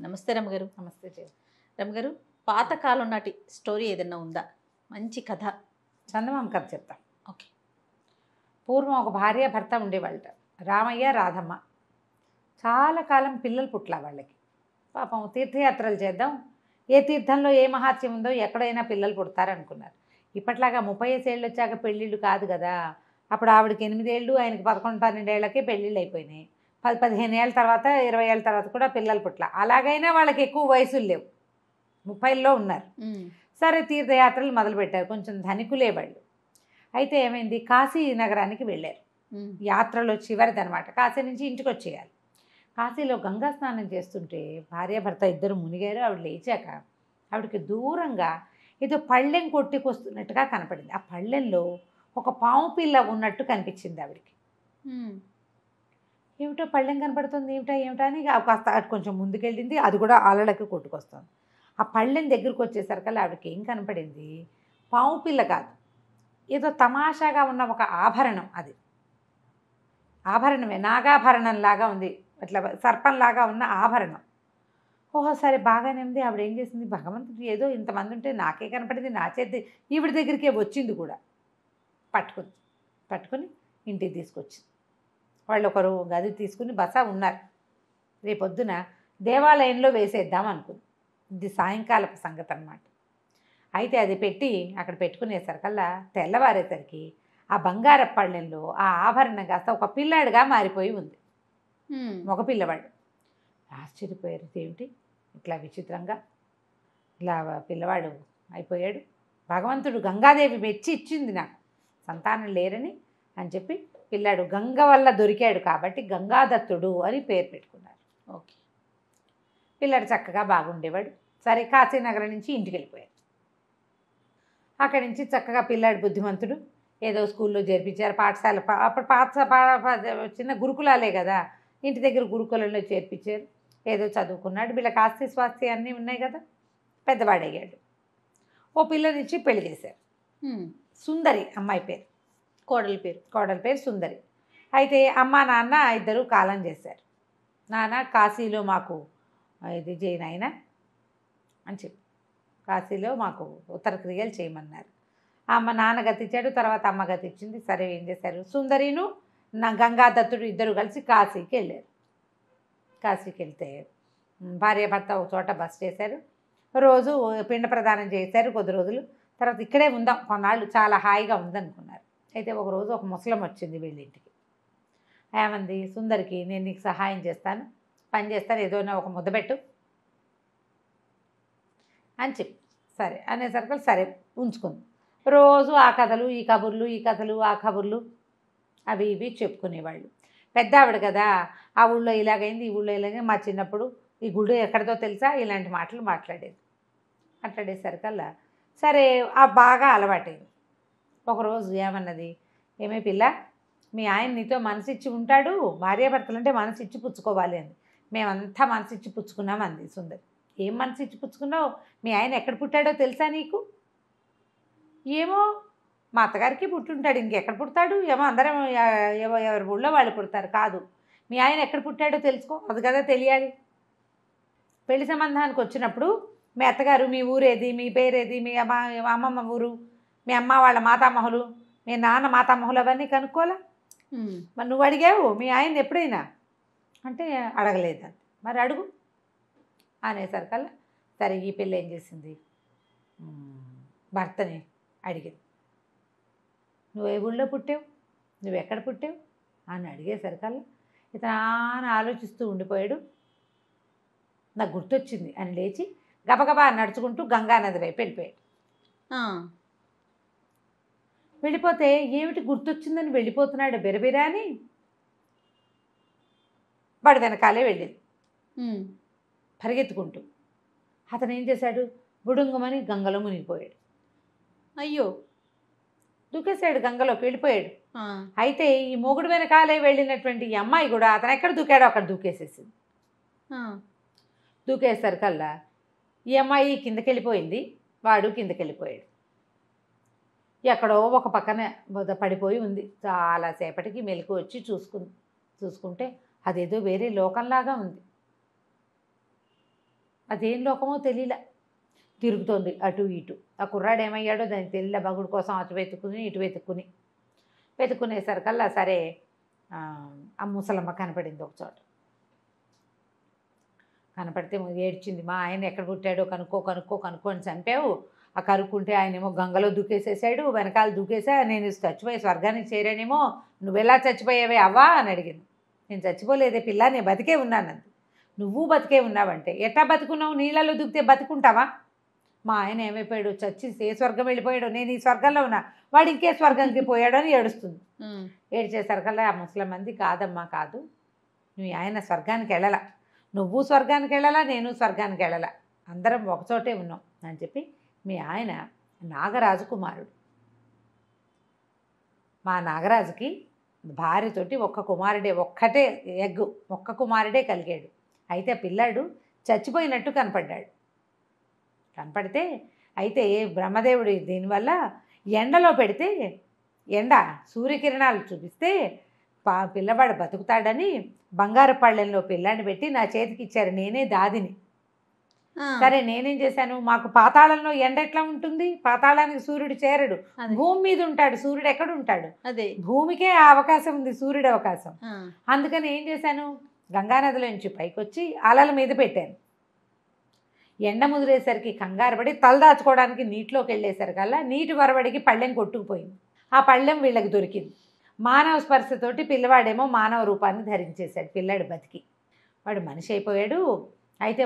నమస్తే రమగారు. నమస్తే జయ. రమగారు, పాతకాలం నాటి స్టోరీ ఏదైనా ఉందా? మంచి కథ. చందమామ కథ చెప్తాం. ఓకే. పూర్వం ఒక భార్య భర్త ఉండేవాళ్ళట, రామయ్య రాధమ్మ. చాలా కాలం పిల్లలు పుట్ల వాళ్ళకి. పాపం తీర్థయాత్రలు చేద్దాం, ఏ తీర్థంలో ఏ మహాత్యం ఉందో ఎక్కడైనా పిల్లలు పుడతారనుకున్నారు. ఇప్పట్లాగా 35 ఏళ్ళు వచ్చాక పెళ్ళిళ్ళు కాదు కదా. అప్పుడు ఆవిడకి 8 ఏళ్ళు, ఆయనకి 11-12 ఏళ్ళకే పెళ్ళిళ్ళు అయిపోయినాయి. 10-15 ఏళ్ళ తర్వాత 20 ఏళ్ళ తర్వాత కూడా పిల్లలు పుట్ల. అలాగైనా వాళ్ళకి ఎక్కువ వయసులు లేవు, 30లో ఉన్నారు. సరే తీర్థయాత్రలు మొదలుపెట్టారు. కొంచెం ధనికులే వాళ్ళు. అయితే ఏమైంది, కాశీ నగరానికి వెళ్ళారు. యాత్రలో చివరిదనమాట. కాశీ నుంచి ఇంటికి వచ్చేయాలి. కాశీలో గంగా స్నానం చేస్తుంటే భార్యాభర్త ఇద్దరు మునిగారు. ఆవిడ లేచాక ఆవిడకి దూరంగా ఏదో పళ్ళెం కొట్టుకొస్తున్నట్టుగా కనపడింది. ఆ పళ్ళెంలో ఒక పాము పిల్ల ఉన్నట్టు కనిపించింది ఆవిడకి. ఏమిటో పళ్ళెం కనపడుతుంది, ఏమిటా అని కాస్త అటు కొంచెం ముందుకెళ్ళింది. అది కూడా అలలకి కొట్టుకొస్తుంది. ఆ పళ్ళెం దగ్గరికి వచ్చేసరికల్లా ఆవిడకి ఏం కనపడింది, పాము పిల్ల కాదు, ఏదో తమాషాగా ఉన్న ఒక ఆభరణం. అది ఆభరణమే, నాగాభరణంలాగా ఉంది, అట్లా సర్పంలాగా ఉన్న ఆభరణం. ఓహో సరే బాగానే ఉంది. ఆవిడ ఏం చేసింది, భగవంతుడు ఏదో ఇంతమంది ఉంటే నాకే కనపడింది, నా చేతి ఈవిడ దగ్గరికే వచ్చింది కూడా. పట్టుకుని ఇంటికి తీసుకొచ్చింది. వాళ్ళు ఒకరు గది తీసుకుని బస ఉన్నారు. రేపొద్దున దేవాలయంలో వేసేద్దాం అనుకుంది. ఇది సాయంకాలపు సంగతి అన్నమాట. అయితే అది పెట్టి అక్కడ పెట్టుకునేసరికల్లా తెల్లవారేసరికి ఆ బంగార పళ్ళెంలో ఆ ఆభరణం కాస్త ఒక పిల్లాడిగా మారిపోయి ఉంది. మగ పిల్లవాడు. ఆశ్చర్యపోయారు, ఏమిటి ఇట్లా విచిత్రంగా ఇలా పిల్లవాడు అయిపోయాడు. భగవంతుడు గంగాదేవి మెచ్చి ఇచ్చింది నాకు సంతానం లేరని అని చెప్పి పిల్లాడు గంగ వల్ల దొరికాడు కాబట్టి గంగాదత్తుడు అని పేరు పెట్టుకున్నారు. ఓకే. పిల్లాడు చక్కగా బాగుండేవాడు. సరే కాశీనగరం నుంచి ఇంటికి వెళ్ళిపోయాడు. అక్కడి నుంచి చక్కగా పిల్లాడు బుద్ధిమంతుడు. ఏదో స్కూల్లో చేర్పించారు, పాఠశాల అప్పుడు చిన్న గురుకులాలే కదా, ఇంటి దగ్గర గురుకులంలో చేర్పించారు. ఏదో చదువుకున్నాడు. వీళ్ళకి ఆస్తి స్వాస్తి అన్నీ ఉన్నాయి కదా. పెద్దవాడయ్యాడు. ఓ పిల్లనిచ్చి పెళ్లి చేశారు. సుందరి అమ్మాయి పేరు, కోడలి పేరు సుందరి. అయితే అమ్మ నాన్న ఇద్దరు కాలం చేశారు. నాన్న కాశీలో మాకు ఇది చేయనాయన అని చెప్పి కాశీలో మాకు ఉత్తర క్రియలు చేయమన్నారు. అమ్మ నాన్న గతిచ్చాడు, తర్వాత అమ్మ గతిచ్చింది. సరే ఏం చేశారు, సుందరిను నా గంగాదత్తుడు ఇద్దరు కలిసి కాశీకి వెళ్ళారు. కాశీకి వెళ్తే భార్యాభర్త ఒక చోట బస చేశారు. రోజు పిండ ప్రదానం చేశారు కొద్ది రోజులు. తర్వాత ఇక్కడే ఉందాం కొన్నాళ్ళు, చాలా హాయిగా ఉందనుకున్నారు. అయితే ఒకరోజు ఒక ముసలం వచ్చింది వీళ్ళింటికి. ఏమంది, సుందరికి నేను నీకు సహాయం చేస్తాను, పని చేస్తాను, ఏదోనా ఒక ముద్దబెట్టు అని చెప్పి సరే అనేసరికి సరే ఉంచుకుంది. రోజు ఆ కథలు ఈ కబుర్లు, ఈ కథలు ఆ కబుర్లు అవి ఇవి చెప్పుకునేవాళ్ళు. పెద్ద ఆవిడ కదా, ఆ ఊళ్ళో ఇలాగైంది, ఈ ఊళ్ళో ఇలాగైంది, మా చిన్నప్పుడు ఈ గుడి ఎక్కడితో తెలుసా, ఇలాంటి మాటలు మాట్లాడేసరికల్లా సరే ఆ బాగా అలవాటైంది. ఒకరోజు ఏమన్నది, ఏమే పిల్ల, మీ ఆయన నీతో మనసిచ్చి ఉంటాడు, భార్యాభర్తలు అంటే మనసిచ్చి పుచ్చుకోవాలి అంది. మేమంతా మనసిచ్చి పుచ్చుకున్నాం అంది సుందరి. ఏం మనసిచ్చి పుచ్చుకున్నావు, మీ ఆయన ఎక్కడ పుట్టాడో తెలుసా నీకు? ఏమో మా అత్తగారికి పుట్టుంటాడు, ఇంకెక్కడ పుడతాడు, ఏమో అందరం ఎవరి ఊళ్ళో వాళ్ళు పుడతారు. కాదు, మీ ఆయన ఎక్కడ పుట్టాడో తెలుసుకో, అది కదా తెలియాలి. పెళ్లి సంబంధానికి వచ్చినప్పుడు మీ అత్తగారు మీ ఊరేది, మీ పేరేది, మీ అమ్మమ్మ ఊరు, మీ అమ్మ వాళ్ళ మాతామహులు, మీ నాన్న మాతామహులు అవన్నీ కనుక్కోలే. మరి నువ్వు అడిగావు మీ ఆయన ఎప్పుడైనా అంటే అడగలేదు. మరి అడుగు అనేసరికల్లా సరే ఈ పిల్ల ఏం చేసింది, భర్తని అడిగింది, నువ్వు ఏ ఊళ్ళో పుట్టావు, నువ్వు ఎక్కడ పుట్టావు అని అడిగేసరికల్లా ఇతను ఆలోచిస్తూ ఉండిపోయాడు. నాకు గుర్తొచ్చింది అని లేచి గబగబా నడుచుకుంటూ గంగానది వైపు వెళ్ళిపోయాడు. వెళ్ళిపోతే ఏమిటి గుర్తొచ్చిందని వెళ్ళిపోతున్నాడు బెరబెరా అని వాడు వెనకాలే వెళ్ళింది పరిగెత్తుకుంటూ. అతను ఏం చేశాడు, బుడుంగమని గంగలో మునిగిపోయాడు. అయ్యో, దూకేశాడు, గంగలోకి వెళ్ళిపోయాడు. అయితే ఈ మొగుడు వెనకాలే వెళ్ళినటువంటి ఈ అమ్మాయి కూడా అతను ఎక్కడ దూకాడో అక్కడ దూకేసేసింది. దూకేసరికల్లా ఈ అమ్మాయి కిందకి వెళ్ళిపోయింది, వాడు కిందకి వెళ్ళిపోయాడు. ఎక్కడో ఒక పక్కన పడిపోయి ఉంది. చాలాసేపటికి మెలకు వచ్చి చూసుకుంటే అదేదో వేరే లోకంలాగా ఉంది. అదేం లోకమో తెలియలే, తిరుగుతోంది అటు ఇటు. ఆ కుర్రాడు ఏమయ్యాడో దానికి తెలియలే. బగుడు కోసం అటు వెతుక్కుని ఇటు వెతుక్కునేసరికల్లా సరే ఆ ముసలమ్మ కనపడింది ఒక చోట. కనపడితే ఏడ్చింది, మా ఆయన ఎక్కడ పుట్టాడో కనుక్కో అని చంపావు. ఆ కనుక్కుంటే ఆయనేమో గంగలో దూకేసేసాడు, వెనకాల దూకేసా, నేను చచ్చిపోయి స్వర్గానికి చేరానేమో, నువ్వెలా చచ్చిపోయావే అవ్వా అని అడిగింది. నేను చచ్చిపోలేదే పిల్ల, నేను బతికే ఉన్నానంది. నువ్వు బతికే ఉన్నావంటే ఎట్టా బతుకున్నావు, నీళ్ళలో దూకితే బతుకుంటావా? మా ఆయన ఏమైపోయాడు, చచ్చి ఏ స్వర్గం వెళ్ళిపోయాడు, నేను ఈ స్వర్గంలో ఉన్నా, వాడు ఇంకే స్వర్గానికి పోయాడు అని ఏడుస్తుంది. ఏడ్చేసరికల్లా ఆ ముసలమ్మంది, కాదమ్మా కాదు, నువ్వు ఆయన స్వర్గానికి వెళ్ళాల, నువ్వు స్వర్గానికి వెళ్ళాలా, నేను స్వర్గానికి వెళ్ళాలా, అందరం ఒకచోటే ఉన్నాం అని చెప్పి, మీ ఆయన నాగరాజు కుమారుడు. మా నాగరాజుకి భార్యతోటి ఒక్కటే ఎగ్గు, ఒక్క కుమారుడే కలిగాడు. అయితే పిల్లాడు చచ్చిపోయినట్టు కనపడితే అయితే బ్రహ్మదేవుడి దీనివల్ల ఎండలో పెడితే, సూర్యకిరణాలు చూపిస్తే పిల్లవాడు బతుకుతాడని బంగారు పళ్ళెంలో పిల్లాన్ని పెట్టి నా చేతికి ఇచ్చారు. నేనే దాదిని. సరే నేనేం చేశాను, మాకు పాతాళంలో ఎండ ఎట్లా ఉంటుంది, పాతాళానికి సూర్యుడు చేరడు, భూమి మీద ఉంటాడు, సూర్యుడు ఎక్కడ ఉంటాడు, అదే భూమికే ఆ అవకాశం ఉంది, సూర్యుడు అవకాశం. అందుకని ఏం చేశాను, గంగానదిలో నుంచి పైకి వచ్చి అలల మీద పెట్టాను. ఎండ ముదిరేసరికి కంగారు పడి తలదాచుకోవడానికి నీటిలోకి వెళ్ళేసరికల్లా నీటి వరవడికి పళ్ళెం కొట్టుకుపోయింది. ఆ పళ్ళెం వీళ్ళకి దొరికింది. మానవ స్పర్శతోటి పిల్లవాడేమో మానవ రూపాన్ని ధరించేశాడు. పిల్లాడు బతికి వాడు మనిషి అయిపోయాడు. అయితే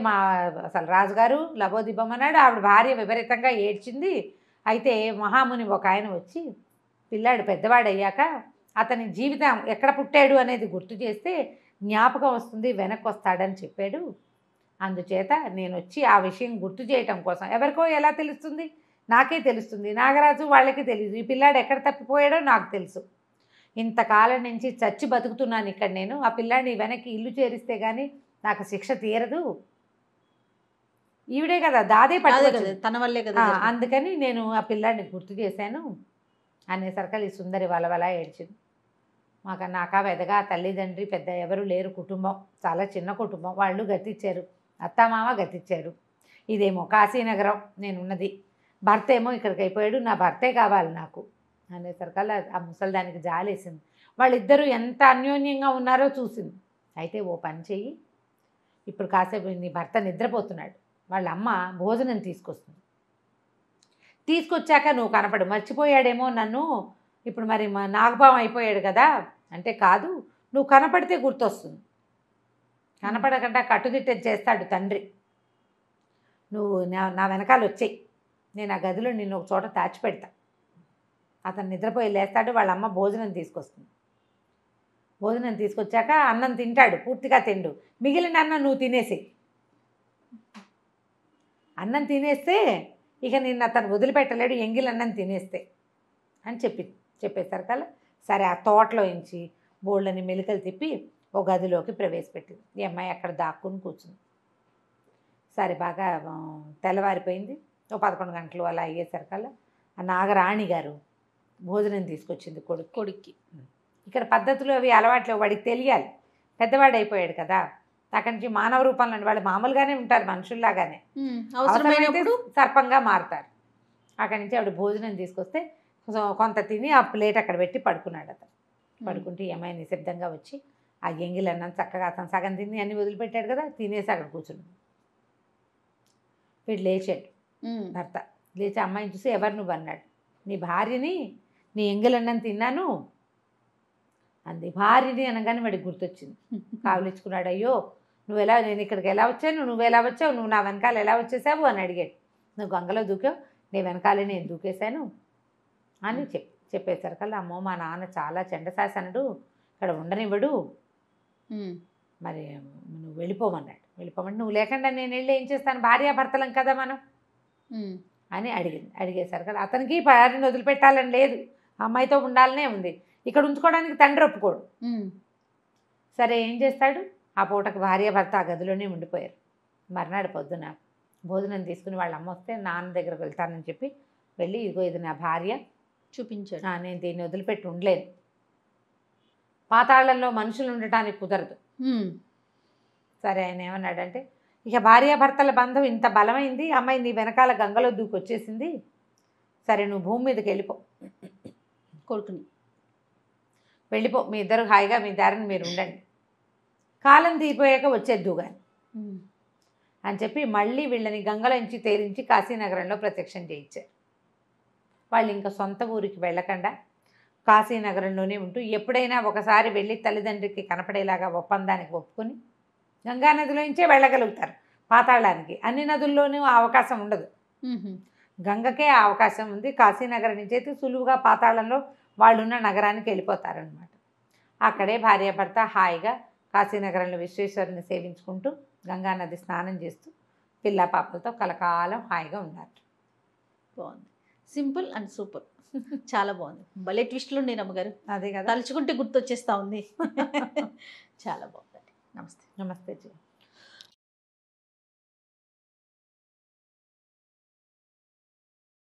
అసలు రాజుగారు లబోదిబ్బమన్నాడు. ఆవిడ భార్య విపరీతంగా ఏడ్చింది. అయితే మహాముని ఒక ఆయన వచ్చి, పిల్లాడు పెద్దవాడయ్యాక అతని జీవితం ఎక్కడ పుట్టాడు అనేది గుర్తు చేస్తే జ్ఞాపకం వస్తుంది, వెనక్కి వస్తాడని చెప్పాడు. అందుచేత నేను వచ్చి ఆ విషయం గుర్తు చేయటం కోసం, ఎవరికో ఎలా తెలుస్తుంది, నాకే తెలుస్తుంది, నాగరాజు వాళ్ళకి తెలియదు, ఈ పిల్లాడు ఎక్కడ తప్పిపోయాడో నాకు తెలుసు. ఇంతకాలం నుంచి చచ్చి బతుకుతున్నాను ఇక్కడ నేను, ఆ పిల్లాడిని వెనక్కి ఇల్లు చేరిస్తే కానీ నాకు శిక్ష తీరదు. ఈవిడే కదా దాదే పట్టుకోదు, తన వల్లే కదా, అందుకని నేను ఆ పిల్లాడిని గుర్తు చేశాను అనేసరికి ఈ సుందరి వలవలా ఏడ్చింది. నాకా వెదగా తల్లిదండ్రి పెద్ద ఎవరు లేరు, కుటుంబం చాలా చిన్న కుటుంబం, వాళ్ళు గతిచ్చారు, అత్తమామ గతిచ్చారు, ఇదేమో కాశీనగరం నేనున్నది, భర్త ఏమో ఇక్కడికి అయిపోయాడు, నా భర్తే కావాలి నాకు అనేసరికల్లా ఆ ముసలిదానికి జాలేసింది. వాళ్ళిద్దరూ ఎంత అన్యోన్యంగా ఉన్నారో చూసింది. అయితే ఓ పని చెయ్యి, ఇప్పుడు కాసేపు నీ భర్త నిద్రపోతున్నాడు, వాళ్ళ అమ్మ భోజనం తీసుకొచ్చాక నువ్వు కనపడు, మర్చిపోయాడేమో నన్ను, ఇప్పుడు మరి మా నాగపావం అయిపోయాడు కదా అంటే, కాదు నువ్వు కనపడితే గుర్తొస్తుంది, కనపడకుండా కట్టుదిట్టం చేస్తాడు తండ్రి, నువ్వు నా వెనకాల వచ్చేయి, నేను ఆ గదిలో నిన్ను ఒక చోట దాచిపెడతా. అతను నిద్రపోయి లేస్తాడు, వాళ్ళ అమ్మ భోజనం తీసుకొస్తుంది. భోజనం తీసుకొచ్చాక అన్నం తింటాడు, పూర్తిగా తిండు, మిగిలిన అన్నం నువ్వు తినేసి, అన్నం తినేస్తే ఇక నిన్ను అతను వదిలిపెట్టలేడు, ఎంగిల్ అన్నం తినేస్తే అని చెప్పేసరికల్లా సరే ఆ తోటలో నుంచి బోళ్ళని మెలికలు తిప్పి ఓ గదిలోకి ప్రవేశపెట్టింది. ఈ అమ్మాయి అక్కడ దాక్కుని కూర్చుంది. సరే బాగా తెల్లవారిపోయింది. ఓ 11 గంటలు అలా అయ్యేసరికల్లా ఆ నాగరాణి గారు భోజనం తీసుకొచ్చింది కొడుక్కి. ఇక్కడ పద్ధతులు అవి అలవాట్లు వాడికి తెలియాలి, పెద్దవాడు అయిపోయాడు కదా, అక్కడి నుంచి మానవ రూపంలో వాళ్ళు మామూలుగానే ఉంటారు, మనుషుల్లాగానే, అవసరమైనప్పుడు సర్పంగా మారుతారు. అక్కడి నుంచి ఆవిడ భోజనం తీసుకొస్తే కొంత తిని ఆ ప్లేట్ అక్కడ పెట్టి పడుకున్నాడు. అతను పడుకుంటే ఏమైనా నిశ్శబ్దంగా వచ్చి ఆ ఎంగిలన్నం చక్కగా అతను సగం తిని అన్ని వదిలిపెట్టాడు కదా, తినేసి అక్కడ కూర్చున్నాడు. వీడు లేచాడు, భర్త లేచి అమ్మాయిని చూసి, ఎవరు నువ్వు అన్నాడు. నీ భార్యని, నీ ఎంగిలన్నం తిన్నాను అంది. భార్యని అనగానే వాడికి గుర్తొచ్చింది, కావలించుకున్నాడు. అయ్యో నేను ఇక్కడికి ఎలా వచ్చాను, నువ్వెలా వచ్చావు, నువ్వు నా వెనకాల ఎలా వచ్చేసావు అని అడిగాడు. నువ్వు గంగలో దూకావు, నీ వెనకాలే నేను దూకేశాను అని చెప్పేసరికల్లా, అమ్మో మా నాన్న చాలా చెండశాసనుడు, ఇక్కడ ఉండనివ్వడు, మరి నువ్వు వెళ్ళిపోమన్నాడు. వెళ్ళిపోమంటే, నువ్వు లేకుండా నేను వెళ్ళి ఏం చేస్తాను, భార్యాభర్తలం కదా మనం అని అడిగేసరికల్లా అతనికి భార్యను వదిలిపెట్టాలని లేదు, అమ్మాయితో ఉండాలనే ఉంది, ఇక్కడ ఉంచుకోవడానికి తండ్రి ఒప్పుకోడు. సరే ఏం చేస్తాడు, ఆ పూటకు భార్యాభర్త ఆ గదిలోనే ఉండిపోయారు. మర్నాడు పొద్దున భోజనం తీసుకుని వాళ్ళ అమ్మ వస్తే నాన్న దగ్గరకు వెళ్తానని చెప్పి వెళ్ళి, ఇదిగో ఇది నా భార్య చూపించాడు, నేను దీన్ని వదిలిపెట్టి ఉండలేను, పాతాళంలో మనుషులు ఉండటానికి కుదరదు. సరే ఆయన ఏమన్నాడంటే, ఇక భార్యాభర్తల బంధం ఇంత బలమైంది, అమ్మాయి నీ వెనకాల గంగలో దూకొచ్చేసింది, సరే నువ్వు భూమి మీదకి వెళ్ళిపో, కొడుకుని వెళ్ళిపో, మీ ఇద్దరు హాయిగా మీ దారిని మీరు ఉండండి, కాలం తీరిపోయాక వచ్చేద్దు కానీ అని చెప్పి మళ్ళీ వీళ్ళని గంగలోంచి తేలించి కాశీనగరంలో ప్రత్యక్షం చేయించారు. వాళ్ళు ఇంకా సొంత ఊరికి వెళ్ళకుండా కాశీనగరంలోనే ఉంటూ ఎప్పుడైనా ఒకసారి వెళ్ళి తల్లిదండ్రికి కనపడేలాగా ఒప్పందానికి ఒప్పుకొని గంగానదిలోంచే వెళ్ళగలుగుతారు పాతాళానికి. అన్ని నదుల్లోనూ ఆ అవకాశం ఉండదు, గంగకే ఆ అవకాశం ఉంది. కాశీనగరం నుంచి అయితే సులువుగా పాతాళంలో వాళ్ళున్న నగరానికి వెళ్ళిపోతారనమాట. అక్కడే భార్యాభర్త హాయిగా కాశీనగరంలో విశ్వేశ్వరుని సేవించుకుంటూ గంగానది స్నానం చేస్తూ పిల్ల పాపలతో కలకాలం హాయిగా ఉన్నారు. బాగుంది, సింపుల్ అండ్ సూపర్, చాలా బాగుంది. భలే ట్విస్ట్లు ఉన్నాయి రమ్మగారు, అదే కదా, తలుచుకుంటే గుర్తొచ్చేస్తా ఉంది. చాలా బాగుంది. నమస్తే. నమస్తే జీ.